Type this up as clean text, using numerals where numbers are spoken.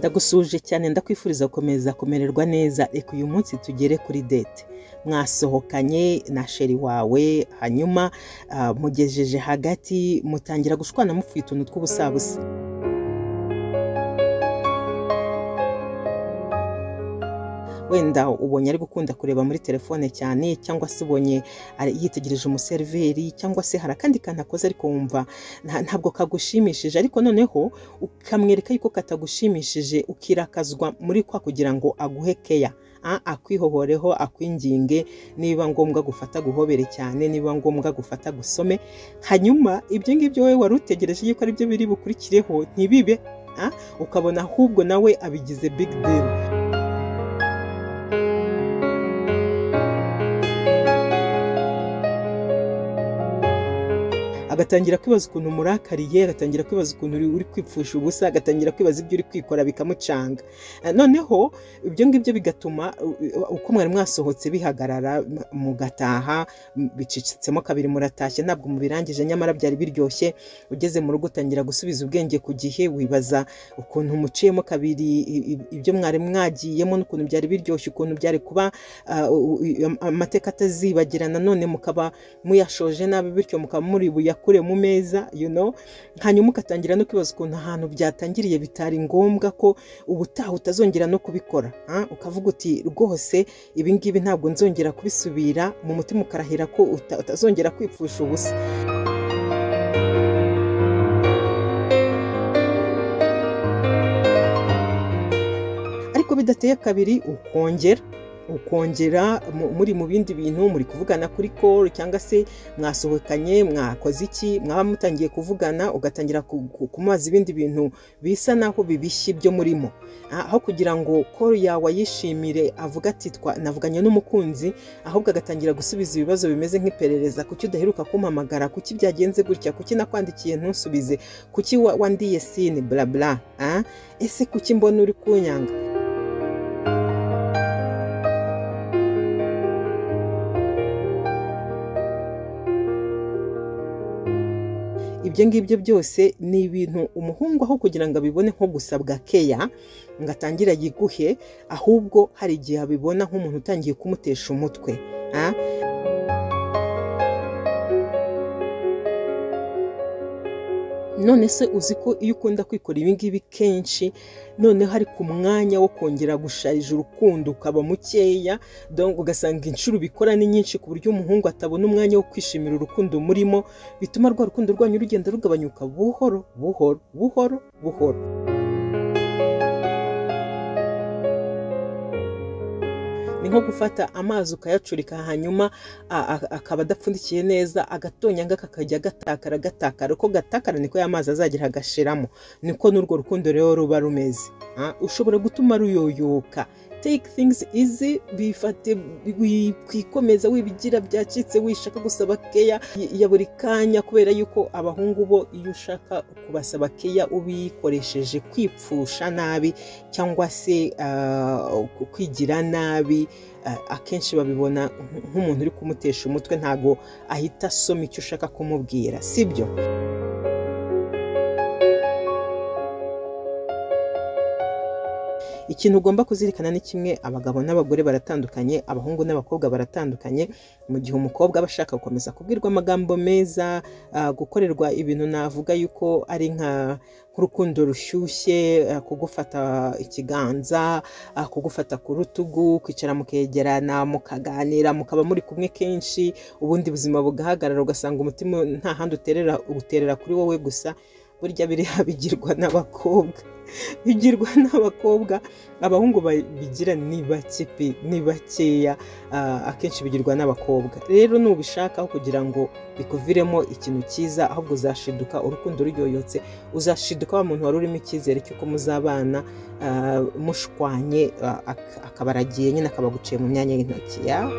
Ndagusuje cyane ndakwifuriza gukomeza kumererwa neza. Reka uyu munsi tugere kuri date. Mwasohokanye na sheri wawe hanyuma mugejeje hagati mutangira gushwana mupfuye utuntu tw'ubusabusa. Wenda ubonye ari gukunda kureba muri telefone cyane, cyangwa se ubonye yitegereje umuseriveri, cyangwa se hari akandi kantu akoze ariko wumva ntabwo kagushimishije, ariko noneho ukamwereka yuko katagushimishije, ukirakazwa muri kwa kugira ngo aguhe keya, akwihohoreho, akwinginge, niba ngombwa gufata guhobere cyane, niba ngombwa gufata gusome. Hanyuma ibyo ngibyo wowe wari utegereje yuko ari byo biri bukurikireho ntibibe, ukabona ahubwo nawe abigize big deal. Agatangira kwibaza ukuntu murakariye, agatangira kwibaza ukuntu uri kwipfusha ubusa, agatangira kwibaza ibyo uri kwikora bikamucanga. Noneho ibyo ngibyo bigatuma uko mwari mwasohotse bihagarara, mugataha bicicitsemo kabiri, muratashye ntabwo mubirangije nyamara byari biryoshye. Ugeze mu rugo utangira gusubiza ubwenge ku gihe, wibaza ukuntu muciyemo kabiri ibyo mwari mwagiyemo n'ukuntu byari biryoshye, ukuntu byari kuba amateka atazibagirana, none mukaba muyashoje nabi, bityo mukaba muri kure mu meza, hanyuma ugatangira no kwibaza ukuntu ahantu byatangiriye bitari ngombwa ko ubutaha utazongera no kubikora. Ukavuga uti rwose ibi ngibi ntabwo nzongera kubisubira, mu mutima ukarahira ko utazongera kwipfusha ubusa. Ariko bidateye kabiri ukongera muri mu bindi bintu, muri kuvugana kuri call, cyangwa se mwasohokanye, mwakoze iki, mwaba mutangiye kuvugana, ugatangira kumubaza ibindi bintu bisa naho bibishye byo murimo, aho kugira ngo call yawe ayishimire, avuga ati navuganye n'umukunzi, ahubwo agatangira gusubiza ibibazo bimeze nk'iperereza. Kuki udaheruka kumpamagara, kuki byagenze gutya, kuki nakwandikiye ntusubize, kuki wandiye sine bla bla, ese kuki mbona uri kunyanga. Ibyo ngibyo byose ni ibintu umuhungu aho kugira ngo abibone nko gusabwa keya ngo atangira yiguhe, ahubwo hari igihe abibona nk'umuntu utangiye kumutesha umutwe. None se uzi ko iyo ukunda kwikora ibi ngibi kenshi, noneho hari ku mwanya wo kongera gusharija urukundo ukaba mukeya, donc ugasanga inshuro bikora ni nyinshi ku buryo umuhungu atabona umwanya wo kwishimira urukundo murimo, bituma rwa rukundo rwanyu rugenda rugabanyuka buhoro buhoro buhoro buhoro. Ni nko gufata amazi ukayacurika, hanyuma akaba adapfundikiye neza, agatonyanga kakajya gatakara, uko gatakara niko ya mazi azagira agashiramo, niko n'urwo rukundo rero ruba rumeze. Ushobora gutuma ruyoyoka. Take things easy, bifate kwikomeza wibigira byacitse, wishaka gusaba keya ya buri kanya, kubera yuko abahungu bo iyo ushaka kubasaba keya ubikoresheje kwipfusha nabi cyangwa se kwigira nabi, akenshi babibona nk'umuntu uri kumutesha umutwe, ntago ahita asoma icyo ushaka kumubwira, sibyo? Ikintu ugomba kuzirikana ni kimwe, abagabo n'abagore baratandukanye, abahungu n'abakobwa baratandukanye. Mu gihe umukobwa aba ashaka gukomeza kubwirwa amagambo meza, gukorerwa ibintu navuga yuko ari nk'urukundo rushyushye, kugufata ikiganza, kugufata ku rutugu, kwicara mukegerana mukaganira, mukaba muri kumwe kenshi, ubundi buzima bugahagarara, ugasanga umutima nta handi uterera kuri wowe gusa. Burya biriya bigirwa n'abakobwa, abahungu bigira ni bake pe, ni bakeya, akenshi bigirwa n'abakobwa. Rero nubishaka kugira ngo bikuviremo ikintu cyiza, ahubwo uzashiduka urukundo ruryoyotse, uzashiduka wa muntu wari urimo icyizere cy'uko muzabana, mushwanye akabaragiye nyine, akabaguciye mu myanya y'intoki yawe.